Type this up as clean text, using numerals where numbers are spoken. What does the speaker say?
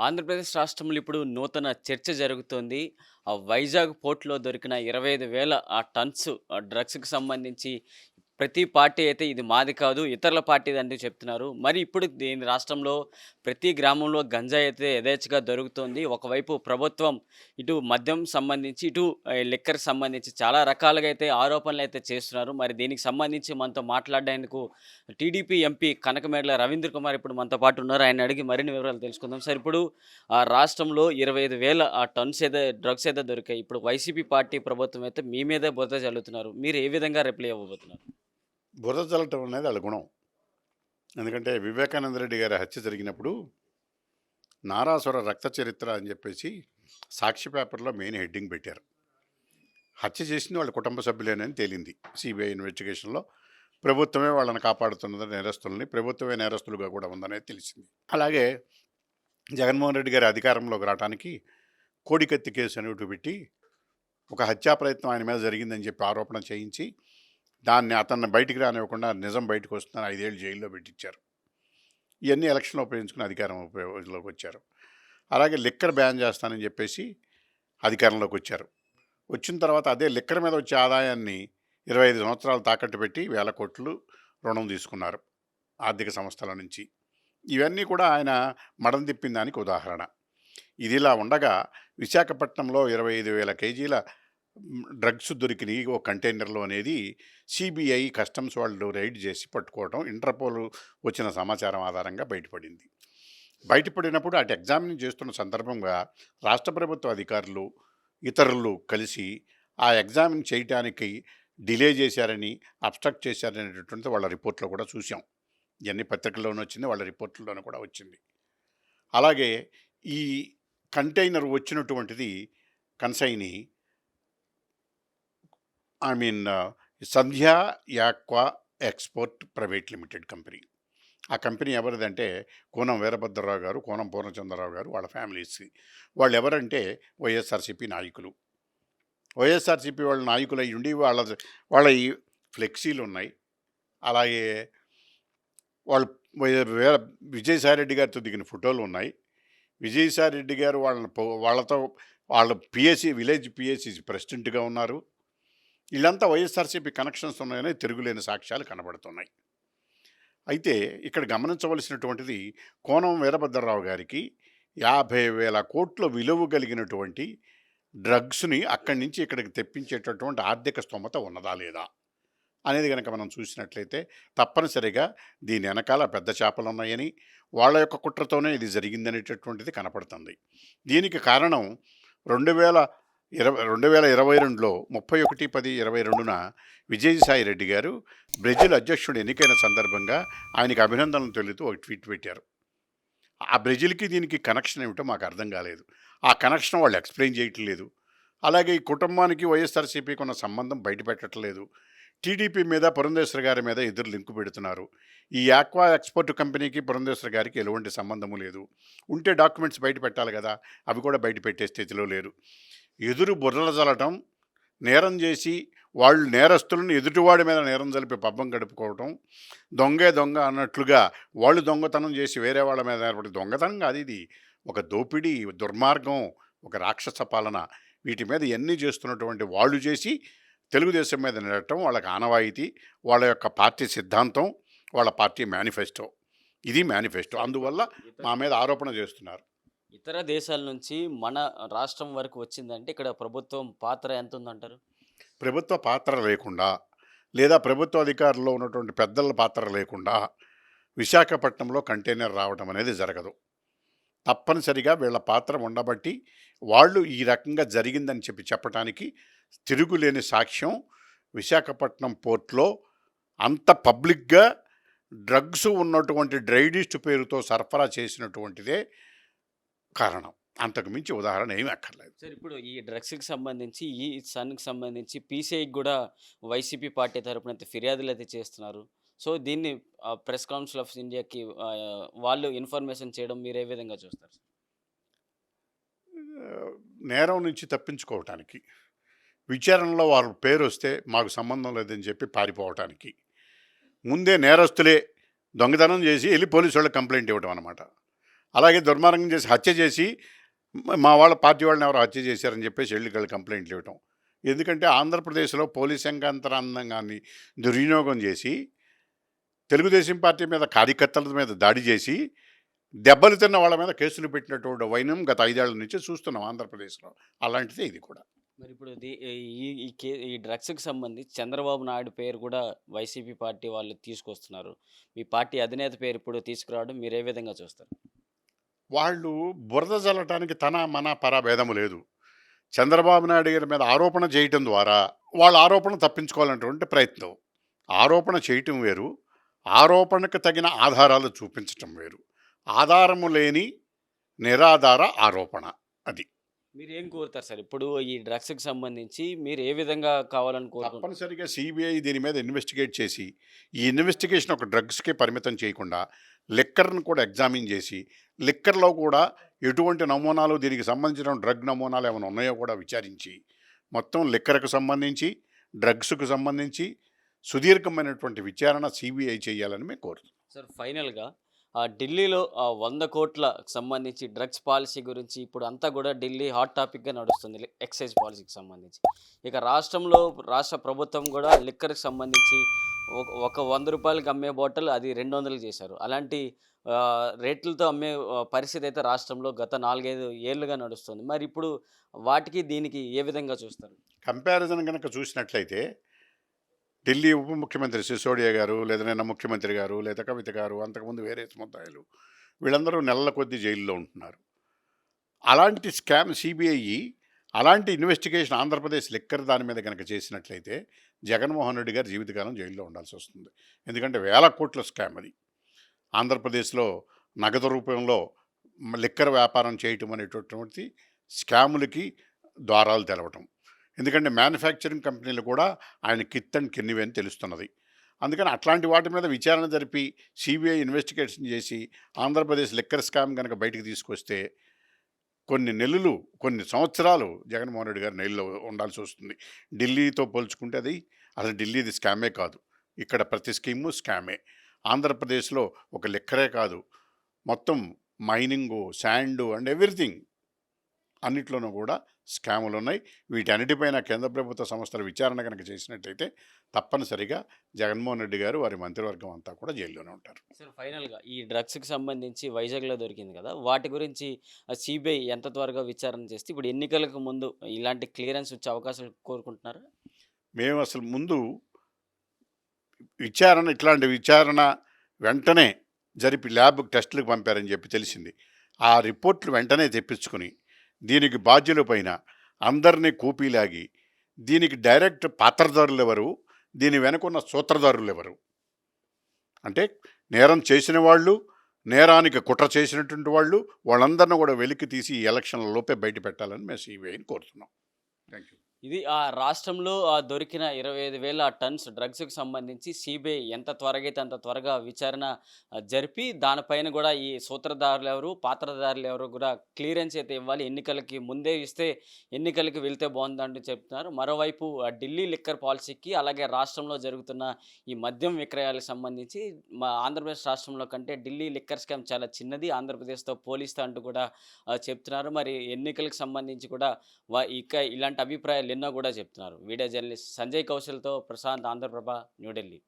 ఆంధ్రప్రదేశ్ రాష్ట్రంలో ఇప్పుడు నూతన చర్చ జరుగుతోంది. వైజాగ్ పోర్ట్‌లో దొరికిన 25,000 టన్స్ డ్రగ్స్‌కి సంబంధించి ప్రతి పార్టీ అయితే ఇది మాది కాదు, ఇతరుల పార్టీదంటూ చెప్తున్నారు. మరి ఇప్పుడు దీని రాష్ట్రంలో ప్రతి గ్రామంలో గంజాయి అయితే యథేచ్ఛగా దొరుకుతోంది. ఒకవైపు ప్రభుత్వం ఇటు మద్యం సంబంధించి, ఇటు లిక్కర్‌కి సంబంధించి చాలా రకాలుగా అయితే ఆరోపణలైతే చేస్తున్నారు. మరి దీనికి సంబంధించి మనతో మాట్లాడడానికి టీడీపీ ఎంపీ కనకమేడల రవీంద్ర కుమార్ ఇప్పుడు మనతో పాటు ఉన్నారు. ఆయన్ని అడిగి మరిన్ని వివరాలు తెలుసుకుందాం. సార్, ఇప్పుడు రాష్ట్రంలో 25,000 టన్స్ డ్రగ్స్ అయితే దొరికాయి. ఇప్పుడు వైసీపీ పార్టీ ప్రభుత్వం అయితే మీ మీదే బురద జల్లుతున్నారు. మీరు ఏ విధంగా రిప్లై ఇవ్వబోతున్నారు? బురద చల్లటం అనేది వాళ్ళ గుణం. ఎందుకంటే వివేకానంద రెడ్డి గారి హత్య జరిగినప్పుడు నారాసుర రక్త చరిత్ర అని చెప్పేసి సాక్షి పేపర్లో మెయిన్ హెడ్డింగ్ పెట్టారు. హత్య చేసింది వాళ్ళ కుటుంబ సభ్యులేనని తేలింది. సిబిఐ ఇన్వెస్టిగేషన్లో ప్రభుత్వమే వాళ్ళని కాపాడుతున్నది, నేరస్తుల్ని ప్రభుత్వమే నేరస్తులుగా కూడా ఉందనేది తెలిసింది. అలాగే జగన్మోహన్ రెడ్డి గారి అధికారంలోకి రావడానికి కోడికత్తి కేసు అనేవి పెట్టి ఒక హత్యా ప్రయత్నం ఆయన మీద జరిగిందని చెప్పి ఆరోపణ చేయించి దాన్ని అతన్ని బయటికి రానివ్వకుండా నిజం బయటకు వస్తుందని 5 ఏళ్ళు జైల్లో పెట్టించారు. ఇవన్నీ ఎలక్షన్లో ఉపయోగించుకుని అధికారంలోకి వచ్చారు. అలాగే లిక్కర్ బ్యాన్ చేస్తానని చెప్పేసి అధికారంలోకి వచ్చారు. వచ్చిన తర్వాత అదే లిక్కర్ మీద వచ్చే ఆదాయాన్ని 25 సంవత్సరాలు తాకట్టు పెట్టి 1,000 కోట్లు రుణం తీసుకున్నారు ఆర్థిక సంస్థల నుంచి. ఇవన్నీ కూడా ఆయన మడం తిప్పిన దానికి ఉదాహరణ. ఇదిలా ఉండగా విశాఖపట్నంలో 25,000 కేజీల డ్రగ్స్ దొరికినాయి ఒక కంటైనర్లో అనేది సిబిఐ కస్టమ్స్ వాళ్ళు రైడ్ చేసి పట్టుకోవడం ఇంటర్పోల్ వచ్చిన సమాచారం ఆధారంగా బయటపడింది. బయటపడినప్పుడు అటు ఎగ్జామిన్ చేస్తున్న సందర్భంగా రాష్ట్ర ప్రభుత్వ అధికారులు ఇతరులు కలిసి ఆ ఎగ్జామిన్ చేయటానికి డిలే చేశారని, అబ్స్ట్రక్ట్ చేశారనేటటువంటిది వాళ్ళ రిపోర్ట్లో కూడా చూసాం. ఇవన్నీ పత్రికల్లోనూ వచ్చింది, వాళ్ళ రిపోర్ట్లోనూ కూడా వచ్చింది. అలాగే ఈ కంటైనర్ వచ్చినటువంటిది consignee Sandhya aqua export private limited company. ఆ కంపెనీ ఎవరిదంటే కోనం వీరభద్రరావు గారు, కోనం పూర్ణచంద్రరావు గారు, వాళ్ళ ఫ్యామిలీస్. వాళ్ళు ఎవరంటే వైఎస్ఆర్సీపీ నాయకులు. వైఎస్ఆర్సీపీ వాళ్ళ నాయకులు అయి ఉండి వాళ్ళ ఈ ఫ్లెక్సీలు ఉన్నాయి. అలాగే వాళ్ళు విజయసాయిరెడ్డి గారితో దిగిన ఫోటోలు ఉన్నాయి. విజయసాయిరెడ్డి గారు వాళ్ళతో వాళ్ళ పిఎస్సి విలేజ్ పిఎస్సి ప్రెసిడెంట్గా ఉన్నారు. వీళ్ళంతా వైఎస్ఆర్సీపీ కనెక్షన్స్ ఉన్నాయని తిరుగులేని సాక్ష్యాలు కనబడుతున్నాయి. అయితే ఇక్కడ గమనించవలసినటువంటిది కోనం వీరభద్రరావు గారికి 50,000 కోట్ల విలువ కలిగినటువంటి డ్రగ్స్ని అక్కడి నుంచి ఇక్కడికి తెప్పించేటటువంటి ఆర్థిక స్తోమత ఉన్నదా లేదా అనేది కనుక మనం చూసినట్లయితే తప్పనిసరిగా దీని వెనకాల పెద్ద చేపలు ఉన్నాయని, వాళ్ళ యొక్క కుట్రతోనే ఇది జరిగిందనేటటువంటిది కనపడుతుంది. దీనికి కారణం 2022లో 31/10/22న విజయసాయి రెడ్డి గారు బ్రెజిల్ అధ్యక్షుడు ఎన్నికైన సందర్భంగా ఆయనకి అభినందనలు తెలుపుతూ ఒక ట్వీట్ పెట్టారు. ఆ బ్రెజిల్కి దీనికి కనెక్షన్ ఏమిటో మాకు అర్థం కాలేదు. ఆ కనెక్షన్ వాళ్ళు ఎక్స్ప్లెయిన్ చేయట్లేదు. అలాగే ఈ కుటుంబానికి వైఎస్ఆర్సీపీకి ఉన్న సంబంధం బయటపెట్టట్లేదు. టీడీపీ మీద పురంధేశ్వరి గారి మీద ఎదురు లింకు పెడుతున్నారు. ఈ ఆక్వా ఎక్స్పోర్ట్ కంపెనీకి పురంధేశ్వరి గారికి ఎటువంటి సంబంధము లేదు. ఉంటే డాక్యుమెంట్స్ బయట పెట్టాలి కదా, అవి కూడా బయట పెట్టే స్థితిలో లేరు. ఎదురు బుర్రలు చల్లటం, నేరం చేసి వాళ్ళు నేరస్తులను ఎదుటివాడి మీద నేరం జరిపి పబ్బం గడుపుకోవటం, దొంగే దొంగ అన్నట్లుగా వాళ్ళు దొంగతనం చేసి వేరే వాళ్ళ మీద ఏర్పడి దొంగతనం కాదు, ఇది ఒక దోపిడీ, దుర్మార్గం, ఒక రాక్షస పాలన. వీటి మీద ఎన్ని చేస్తున్నటువంటి వాళ్ళు చేసి తెలుగుదేశం మీద నిలటం వాళ్ళకి ఆనవాయితీ, వాళ్ళ యొక్క పార్టీ సిద్ధాంతం, వాళ్ళ పార్టీ మేనిఫెస్టో. ఇది మేనిఫెస్టో. అందువల్ల మా మీద ఆరోపణ చేస్తున్నారు. ఇతర దేశాల నుంచి మన రాష్ట్రం వరకు వచ్చిందంటే ఇక్కడ ప్రభుత్వం పాత్ర ఎంత ఉందంటారు? ప్రభుత్వ పాత్ర లేకుండా, లేదా ప్రభుత్వ అధికారుల్లో ఉన్నటువంటి పెద్దల పాత్ర లేకుండా విశాఖపట్నంలో కంటైనర్ రావడం అనేది జరగదు. తప్పనిసరిగా వీళ్ళ పాత్ర ఉండబట్టి వాళ్ళు ఈ రకంగా జరిగిందని చెప్పటానికి తిరుగులేని సాక్ష్యం. విశాఖపట్నం పోర్ట్లో అంత పబ్లిక్గా డ్రగ్స్ ఉన్నటువంటి డ్రైడిస్ట్ పేరుతో సరఫరా చేసినటువంటిదే కారణం. అంతకు మించి ఉదాహరణ ఏమీ అక్కర్లేదు. సార్, ఇప్పుడు ఈ డ్రగ్స్‌కి సంబంధించి, ఈ సన్‌కి సంబంధించి పీసీఐకి గూడా వైసీపీ పార్టీ తరపున అయితే ఫిర్యాదులైతే చేస్తున్నారు. సో, దీన్ని ప్రెస్ కౌన్సిల్ ఆఫ్ ఇండియాకి వాళ్ళు ఇన్ఫర్మేషన్ చేయడం మీరు ఏ విధంగా చూస్తారు? నేరం నుంచి తప్పించుకోవటానికి, విచారణలో వారి పేరు వస్తే మాకు సంబంధం లేదని చెప్పి పారిపోవటానికి, ముందే నేరస్తులే దొంగతనం చేసి వెళ్ళి పోలీసు వాళ్ళకి కంప్లైంట్ ఇవ్వడం అనమాట. అలాగే దుర్మార్గం చేసి హత్య చేసి మా వాళ్ళ పార్టీ వాళ్ళని ఎవరో హత్య చేశారని చెప్పేసి వెళ్ళి కంప్లైంట్లు ఇవ్వటం. ఎందుకంటే ఆంధ్రప్రదేశ్లో పోలీస్ యంత్రాంగాన్ని దుర్వినియోగం చేసి తెలుగుదేశం పార్టీ మీద కార్యకర్తల మీద దాడి చేసి దెబ్బలు తిన్న వాళ్ళ మీద కేసులు పెట్టినటువంటి వైనం గత 5 ఏళ్ల నుంచి చూస్తున్నాం ఆంధ్రప్రదేశ్లో. అలాంటిదే ఇది కూడా. మరి ఇప్పుడు ఈ డ్రగ్స్‌కి సంబంధించి చంద్రబాబు నాయుడు పేరు కూడా వైసీపీ పార్టీ వాళ్ళు తీసుకొస్తున్నారు. మీ పార్టీ అధినేత పేరు ఇప్పుడు తీసుకురావడం మీరు ఏ విధంగా చూస్తారు? వాళ్ళు బురద జల్లటానికి తన మన పరాభేదము లేదు. చంద్రబాబు నాయుడు గారి మీద ఆరోపణ చేయటం ద్వారా వాళ్ళ ఆరోపణ తప్పించుకోవాలనేటువంటి ప్రయత్నం. ఆరోపణ చేయటం వేరు, ఆరోపణకు తగిన ఆధారాలు చూపించటం వేరు. ఆధారము లేని నిరాధార ఆరోపణ అది. మీరేం కోరుతారు సార్? ఇప్పుడు ఈ డ్రగ్స్‌కి సంబంధించి మీరు ఏ విధంగా కావాలని కోరుకుంటున్నారు? తప్పనిసరిగా సిబిఐ దీని మీద ఇన్వెస్టిగేట్ చేసి, ఈ ఇన్వెస్టిగేషన్ ఒక డ్రగ్స్‌కే పరిమితం చేయకుండా లిక్కర్‌ను కూడా ఎగ్జామిన్ చేసి, లిక్కర్‌లో కూడా ఎటువంటి నమూనాలు దీనికి సంబంధించిన డ్రగ్ నమూనాలు ఏమైనా ఉన్నాయో కూడా విచారించి, మొత్తం లిక్కర్‌కు సంబంధించి, డ్రగ్స్‌కు సంబంధించి సుదీర్ఘమైనటువంటి విచారణ సిబిఐ చేయాలని మేము కోరుతున్నాం. సార్ ఫైనల్‌గా ఢిల్లీలో 100,00,00,000 సంబంధించి డ్రగ్స్ పాలసీ గురించి ఇప్పుడు అంతా కూడా ఢిల్లీ హాట్ టాపిక్‌గా నడుస్తుంది. ఎక్సైజ్ పాలసీకి సంబంధించి. ఇక రాష్ట్ర ప్రభుత్వం కూడా లిక్కర్‌కి సంబంధించి ఒక రూ. 100కి అమ్మే బాటిల్ అది 200కి చేశారు. అలాంటి రేట్లతో అమ్మే పరిస్థితి అయితే రాష్ట్రంలో గత 4, 5 ఏళ్లుగా నడుస్తుంది. మరి ఇప్పుడు వాటికి దీనికి ఏ విధంగా చూస్తారు? కంపారిజన్ గనక చూసినట్లయితే ఢిల్లీ ఉప ముఖ్యమంత్రి సిసోడియా గారు, లేదా నిన్న ముఖ్యమంత్రి గారు, లేదా కవిత గారు, అంతకుముందు వేరే ముద్దాయిలు వీళ్ళందరూ నెలల కొద్దీ జైల్లో ఉంటున్నారు. అలాంటి స్కామ్ సిబిఐ అలాంటి ఇన్వెస్టిగేషన్ ఆంధ్రప్రదేశ్ లిక్కర్ దాని మీద కనుక చేసినట్లయితే జగన్మోహన్ రెడ్డి గారు జీవితకాలం జైల్లో ఉండాల్సి వస్తుంది. ఎందుకంటే వేల కోట్ల స్కామ్ అది. ఆంధ్రప్రదేశ్లో నగదు రూపంలో లిక్కర్ వ్యాపారం చేయటం అనేటటువంటి స్కాములకి ద్వారాలు తెలవటం. ఎందుకంటే మ్యానుఫ్యాక్చరింగ్ కంపెనీలు కూడా ఆయన కిత్ అండ్ కెన్నివి అని తెలుస్తున్నది. అందుకని అట్లాంటి వాటి మీద విచారణ జరిపి సిబిఐ ఇన్వెస్టిగేషన్ చేసి ఆంధ్రప్రదేశ్ లిక్కర్ స్కామ్ కనుక బయటికి తీసుకొస్తే కొన్ని నెలలు, కొన్ని సంవత్సరాలు జగన్మోహన్ రెడ్డి గారు జైల్లో ఉండాల్సి వస్తుంది. ఢిల్లీతో పోల్చుకుంటే అది అసలు ఢిల్లీది స్కామే కాదు. ఇక్కడ ప్రతి స్కీము స్కామే. ఆంధ్రప్రదేశ్లో ఒక లిక్కరే కాదు, మొత్తం మైనింగు, శాండు అండ్ ఎవ్రీథింగ్ అన్నిట్లోనూ కూడా స్కాములు ఉన్నాయి. వీటన్నిటిపైన కేంద్ర ప్రభుత్వ సంస్థల విచారణ కనుక చేసినట్టయితే తప్పనిసరిగా జగన్మోహన్ రెడ్డి గారు, వారి మంత్రివర్గం అంతా కూడా జైల్లోనే ఉంటారు. సార్ ఫైనల్‌గా ఈ డ్రగ్స్‌కి సంబంధించి వైజాగ్‌లో దొరికింది కదా! వాటి గురించి సిబిఐ ఎంత త్వరగా విచారణ చేస్తే ఇప్పుడు ఎన్నికలకు ముందు ఇలాంటి క్లియరెన్స్ వచ్చే అవకాశాలు కోరుకుంటున్నారా? మేము అసలు ముందు ఇట్లాంటి విచారణ వెంటనే జరిపి ల్యాబ్‌కి టెస్టులకు పంపారని చెప్పి తెలిసింది. ఆ రిపోర్ట్లు వెంటనే తెప్పించుకుని దీనికి బాధ్యులపైన అందరినీ కూపీలాగి దీనికి డైరెక్ట్ పాత్రధారులు ఎవరు, దీని వెనుకున్న సూత్రధారులు ఎవరు, అంటే నేరం చేసిన వాళ్ళు, నేరానికి కుట్ర చేసినటువంటి వాళ్ళు, వాళ్ళందరినీ కూడా వెలికి తీసి ఈ ఎలక్షన్ల లోపే బయట పెట్టాలని మేము సిబిఐని కోరుతున్నాం. Thank you. ఇది రాష్ట్రంలో దొరికిన 25,000 టన్స్ డ్రగ్స్‌కి సంబంధించి సిబిఐ ఎంత త్వరగా అయితే అంత త్వరగా విచారణ జరిపి దానిపైన కూడా ఈ సూత్రధారులెవరు, పాత్రధారులెవరు కూడా క్లియరెన్స్ అయితే ఇవ్వాలి. ఎన్నికలకి ముందే ఇస్తే ఎన్నికలకి వెళ్తే బాగుందంటూ చెప్తున్నారు. మరోవైపు ఢిల్లీ లిక్కర్ పాలసీకి అలాగే రాష్ట్రంలో జరుగుతున్న ఈ మద్యం విక్రయాలకు సంబంధించి ఆంధ్రప్రదేశ్ రాష్ట్రంలో కంటే ఢిల్లీ లిక్కర్ స్కామ్ చాలా చిన్నది. ఆంధ్రప్రదేశ్‌తో పోలిస్తే అంటూ కూడా చెప్తున్నారు. మరి ఎన్నికలకు సంబంధించి కూడా ఇక ఇలాంటి అభిప్రాయాలు ఎన్నో కూడా చెప్తున్నారు. వీడియో జర్నలిస్ట్ సంజయ్ కౌశల్‌తో ప్రశాంత్, ఆంధ్రప్రభ, న్యూఢిల్లీ.